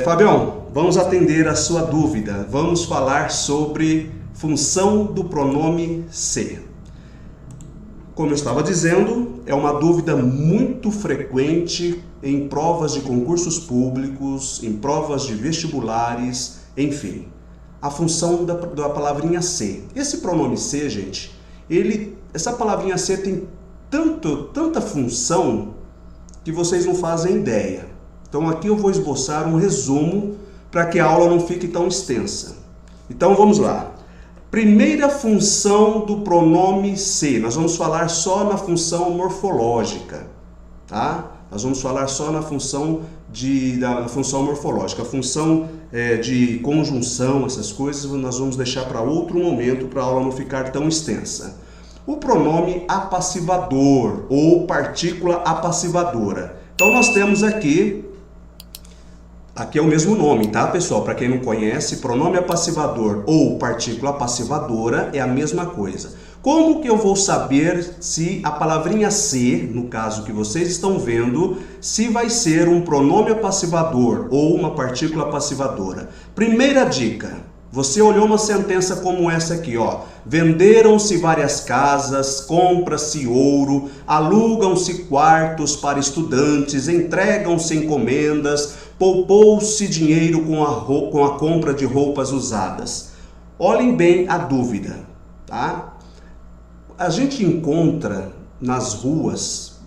Fabião, vamos atender a sua dúvida. Vamos falar sobre função do pronome se. Como eu estava dizendo, é uma dúvida muito frequente em provas de concursos públicos, em provas de vestibulares, enfim. A função da palavrinha se. Esse pronome se, gente, essa palavrinha se tem tanta função que vocês não fazem ideia. Então aqui eu vou esboçar um resumo para que a aula não fique tão extensa. Então vamos lá. Primeira função do pronome se. Nós vamos falar só na função morfológica, tá? Nós vamos falar só na função da função morfológica. A função de conjunção, essas coisas, nós vamos deixar para outro momento, para a aula não ficar tão extensa. O pronome apassivador ou partícula apassivadora. Então nós temos aqui é o mesmo nome, tá, pessoal? Para quem não conhece, pronome apassivador ou partícula apassivadora é a mesma coisa. Como que eu vou saber se a palavrinha se, no caso que vocês estão vendo, se vai ser um pronome apassivador ou uma partícula apassivadora? Primeira dica, você olhou uma sentença como essa aqui, ó. Venderam-se várias casas, compra-se ouro, alugam-se quartos para estudantes, entregam-se encomendas, poupou-se dinheiro com a compra de roupas usadas. Olhem bem a dúvida, tá? A gente encontra nas ruas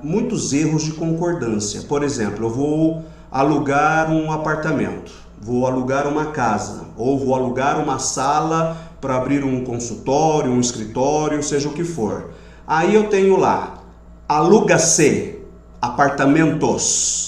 muitos erros de concordância. Por exemplo, eu vou alugar um apartamento, vou alugar uma casa, ou vou alugar uma sala para abrir um consultório, um escritório, seja o que for. Aí eu tenho lá, aluga-se apartamentos.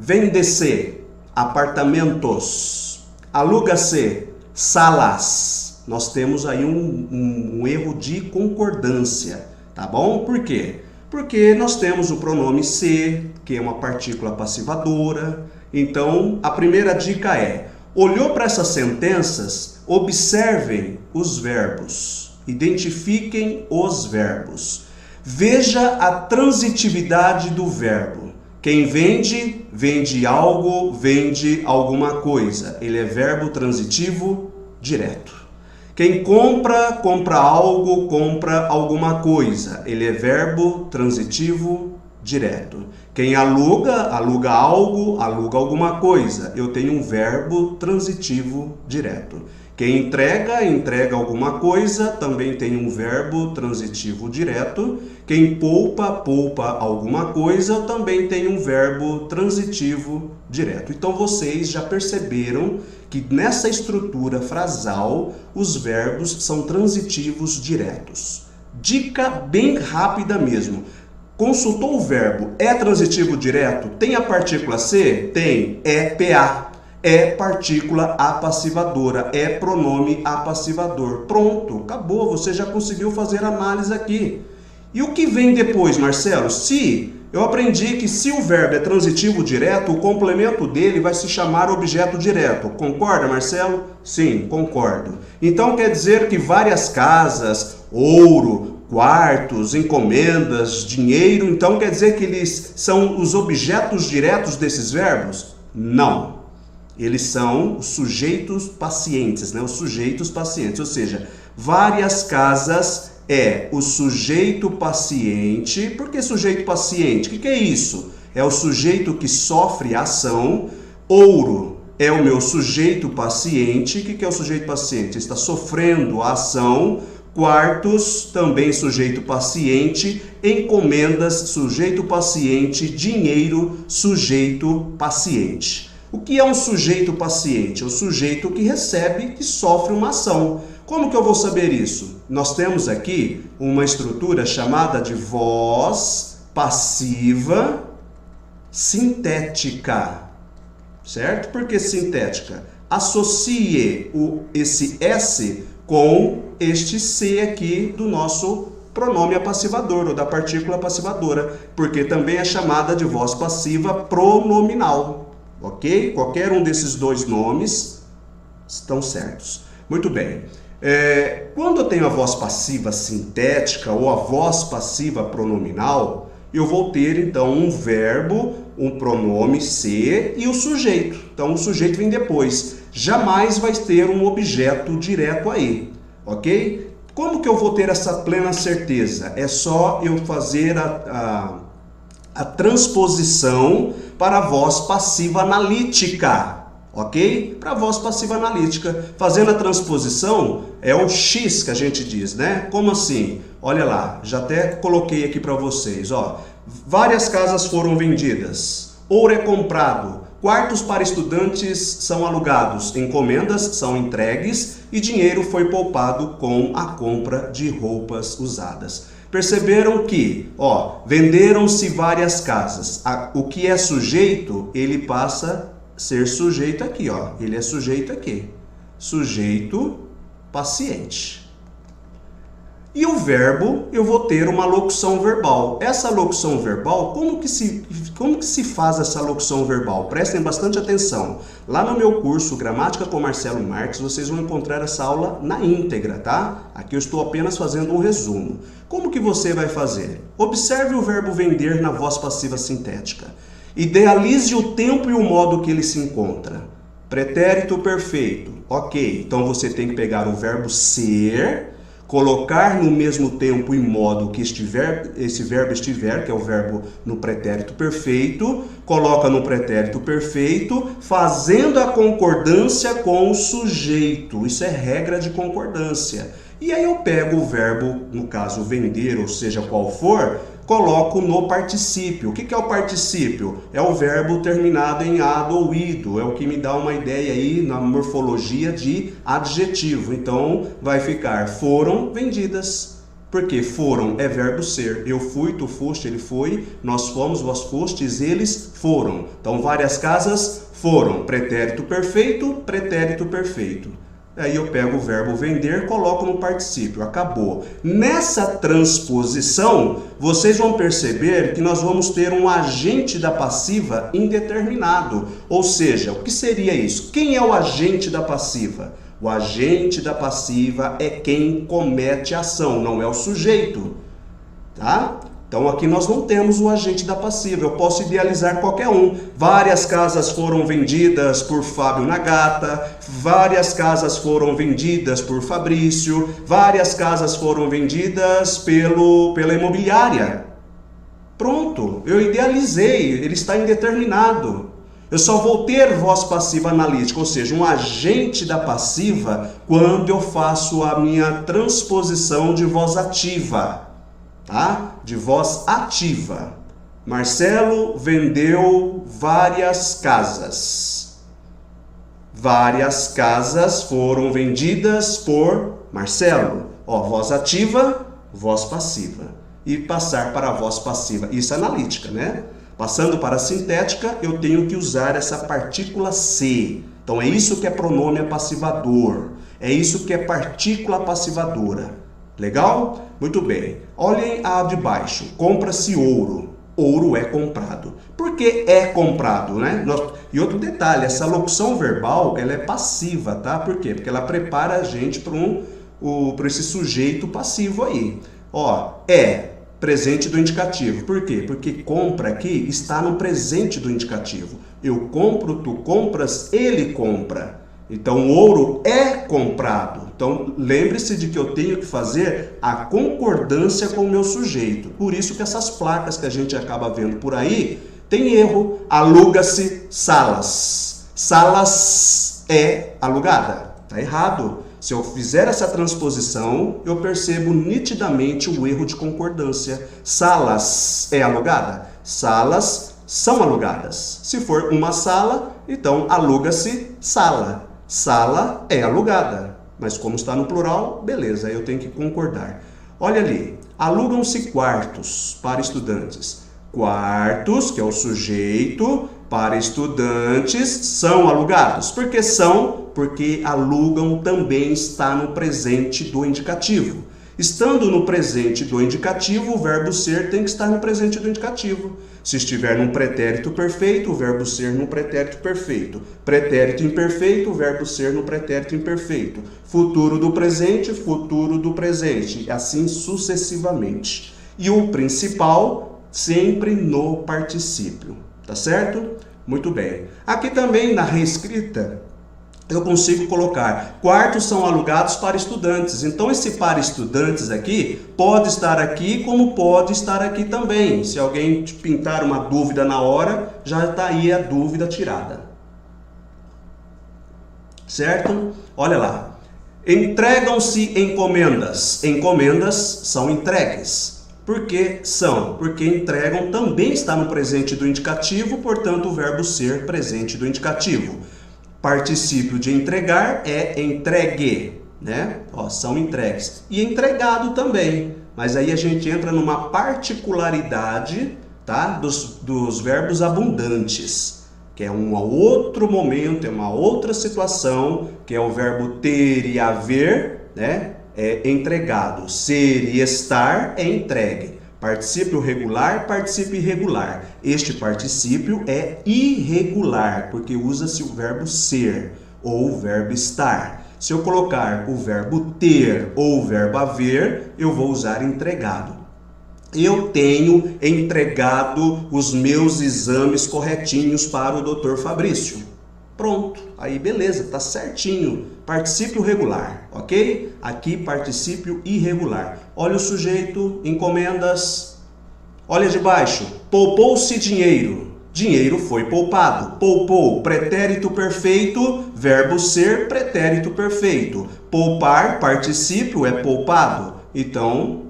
Vende-se apartamentos, aluga-se salas. Nós temos aí um erro de concordância, tá bom? Por quê? Porque nós temos o pronome se, que é uma partícula passivadora. Então, a primeira dica é, olhou para essas sentenças, observem os verbos, identifiquem os verbos. Veja a transitividade do verbo. Quem vende, vende algo, vende alguma coisa. Ele é verbo transitivo direto. Quem compra, compra algo, compra alguma coisa. Ele é verbo transitivo direto. Quem aluga, aluga algo, aluga alguma coisa. Eu tenho um verbo transitivo direto. Quem entrega, entrega alguma coisa, também tem um verbo transitivo direto. Quem poupa, poupa alguma coisa, também tem um verbo transitivo direto. Então vocês já perceberam que nessa estrutura frasal, os verbos são transitivos diretos. Dica bem rápida mesmo. Consultou o verbo, é transitivo direto? Tem a partícula se? Tem, é PA. É partícula apassivadora, é pronome apassivador. Pronto, acabou, você já conseguiu fazer a análise aqui. E o que vem depois, Marcelo? Se, eu aprendi que se o verbo é transitivo direto, o complemento dele vai se chamar objeto direto. Concorda, Marcelo? Sim, concordo. Então quer dizer que várias casas, ouro, quartos, encomendas, dinheiro, então quer dizer que eles são os objetos diretos desses verbos? Não. Eles são os sujeitos pacientes, né? Os sujeitos pacientes, ou seja, várias casas é o sujeito paciente. Por que sujeito paciente? O que é isso? É o sujeito que sofre a ação. Ouro é o meu sujeito paciente. O que é o sujeito paciente? Ele está sofrendo a ação. Quartos, também sujeito paciente. Encomendas, sujeito paciente. Dinheiro, sujeito paciente. O que é um sujeito paciente? É o sujeito que recebe, que sofre uma ação. Como que eu vou saber isso? Nós temos aqui uma estrutura chamada de voz passiva sintética, certo? Por que sintética? Associe esse S com este C aqui do nosso pronome apassivador, ou da partícula apassivadora, porque também é chamada de voz passiva pronominal. Ok? Qualquer um desses dois nomes estão certos. Muito bem. Quando eu tenho a voz passiva sintética ou a voz passiva pronominal, eu vou ter então um verbo, um pronome ser e o sujeito. Então o sujeito vem depois. Jamais vai ter um objeto direto aí, ok? Como que eu vou ter essa plena certeza? É só eu fazer a transposição para a voz passiva analítica, ok? Para a voz passiva analítica. Fazendo a transposição, é o X que a gente diz, né? Como assim? Olha lá, já até coloquei aqui para vocês, ó. Várias casas foram vendidas, ouro é comprado, quartos para estudantes são alugados, encomendas são entregues e dinheiro foi poupado com a compra de roupas usadas. Perceberam que, ó, venderam-se várias casas. O que é sujeito, ele passa a ser sujeito aqui, ó. Ele é sujeito aqui. Sujeito paciente. E o verbo, eu vou ter uma locução verbal. Essa locução verbal, como que se faz essa locução verbal? Prestem bastante atenção. Lá no meu curso Gramática com Marcelo Marques, vocês vão encontrar essa aula na íntegra, tá? Aqui eu estou apenas fazendo um resumo. Como que você vai fazer? Observe o verbo vender na voz passiva sintética. Idealize o tempo e o modo que ele se encontra. Pretérito perfeito. Ok, então você tem que pegar o verbo ser, colocar no mesmo tempo e modo que esse verbo estiver, que é o verbo no pretérito perfeito, coloca no pretérito perfeito, fazendo a concordância com o sujeito. Isso é regra de concordância. E aí eu pego o verbo, no caso vender, ou seja, qual for, coloco no particípio. O que é o particípio? É o verbo terminado em ado ou ido. É o que me dá uma ideia aí na morfologia de adjetivo. Então, vai ficar foram vendidas. Porque foram é verbo ser. Eu fui, tu foste, ele foi, nós fomos, vós fostes, eles foram. Então, várias casas foram. Pretérito perfeito, pretérito perfeito. Aí eu pego o verbo vender, coloco no particípio, acabou. Nessa transposição, vocês vão perceber que nós vamos ter um agente da passiva indeterminado. Ou seja, o que seria isso? Quem é o agente da passiva? O agente da passiva é quem comete a ação, não é o sujeito, tá? Então aqui nós não temos o agente da passiva, eu posso idealizar qualquer um. Várias casas foram vendidas por Fábio Nagata, várias casas foram vendidas por Fabrício, várias casas foram vendidas pela imobiliária. Pronto, eu idealizei, ele está indeterminado. Eu só vou ter voz passiva analítica, ou seja, um agente da passiva, quando eu faço a minha transposição de voz ativa. Tá? De voz ativa. Marcelo vendeu várias casas. Várias casas foram vendidas por Marcelo. Ó, voz ativa, voz passiva. E passar para a voz passiva. Isso é analítica, né? Passando para a sintética, eu tenho que usar essa partícula se. Então é isso que é pronome passivador. É isso que é partícula passivadora. Legal? Muito bem. Olhem a de baixo. Compra-se ouro. Ouro é comprado. Por que é comprado, né? E outro detalhe, essa locução verbal, ela é passiva, tá? Por quê? Porque ela prepara a gente para esse sujeito passivo aí. Ó, é presente do indicativo. Por quê? Porque compra aqui está no presente do indicativo. Eu compro, tu compras, ele compra. Então, o ouro é comprado. Então, lembre-se de que eu tenho que fazer a concordância com o meu sujeito. Por isso que essas placas que a gente acaba vendo por aí, tem erro. Aluga-se salas. Salas é alugada. Está errado. Se eu fizer essa transposição, eu percebo nitidamente o erro de concordância. Salas é alugada? Salas são alugadas. Se for uma sala, então aluga-se sala. Sala é alugada, mas como está no plural, beleza, eu tenho que concordar. Olha ali, alugam-se quartos para estudantes. Quartos, que é o sujeito, para estudantes, são alugados. Por que são? Porque alugam também está no presente do indicativo. Estando no presente do indicativo, o verbo ser tem que estar no presente do indicativo. Se estiver num pretérito perfeito, o verbo ser no pretérito perfeito. Pretérito imperfeito, o verbo ser no pretérito imperfeito. Futuro do presente, futuro do presente. E assim sucessivamente. E o principal sempre no particípio, tá certo? Muito bem. Aqui também na reescrita, eu consigo colocar: quartos são alugados para estudantes. Então esse para estudantes aqui pode estar aqui como pode estar aqui também. Se alguém te pintar uma dúvida na hora, já está aí a dúvida tirada. Certo? Olha lá. Entregam-se encomendas. Encomendas são entregues. Por que são? Porque entregam também está no presente do indicativo, portanto o verbo ser presente do indicativo. Particípio de entregar é entregue, né? Ó, são entregues. E entregado também. Mas aí a gente entra numa particularidade, tá? Dos verbos abundantes, que é um outro momento, é uma outra situação, que é o verbo ter e haver, né? É entregado. Ser e estar é entregue. Particípio regular, particípio irregular. Este particípio é irregular, porque usa-se o verbo ser ou o verbo estar. Se eu colocar o verbo ter ou o verbo haver, eu vou usar entregado. Eu tenho entregado os meus exames corretinhos para o Dr. Fabrício. Pronto, aí beleza, tá certinho. Particípio regular, ok? Aqui particípio irregular. Olha o sujeito, encomendas. Olha de baixo, poupou-se dinheiro. Dinheiro foi poupado. Poupou, pretérito perfeito, verbo ser, pretérito perfeito. Poupar, particípio é poupado. Então,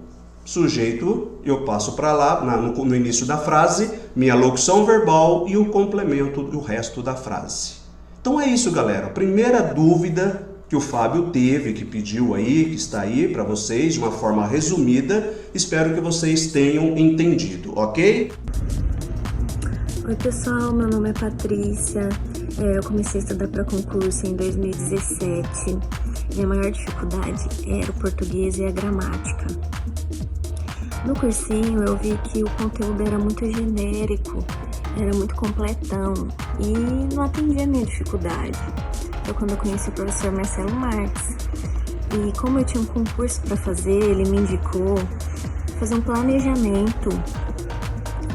sujeito, eu passo para lá, no início da frase, minha locução verbal e o complemento do resto da frase. Então é isso, galera. A primeira dúvida que o Fábio teve, que pediu aí, que está aí para vocês, de uma forma resumida. Espero que vocês tenham entendido, ok? Oi pessoal, meu nome é Patrícia, eu comecei a estudar para concurso em 2017. Minha maior dificuldade era o português e a gramática. No cursinho eu vi que o conteúdo era muito genérico, era muito completão e não atendia a minha dificuldade. Foi quando eu conheci o professor Marcelo Marques. E como eu tinha um concurso para fazer, ele me indicou fazer um planejamento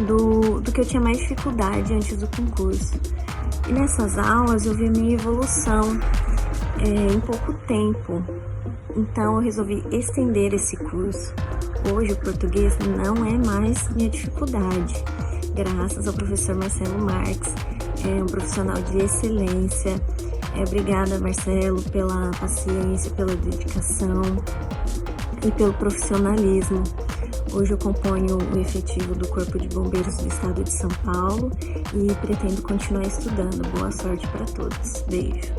do que eu tinha mais dificuldade antes do concurso. E nessas aulas eu vi a minha evolução em pouco tempo. Então eu resolvi estender esse curso. Hoje o português não é mais minha dificuldade, graças ao professor Marcelo Marques, um profissional de excelência. Obrigada, Marcelo, pela paciência, pela dedicação e pelo profissionalismo. Hoje eu componho o efetivo do Corpo de Bombeiros do Estado de São Paulo e pretendo continuar estudando. Boa sorte para todos. Beijo.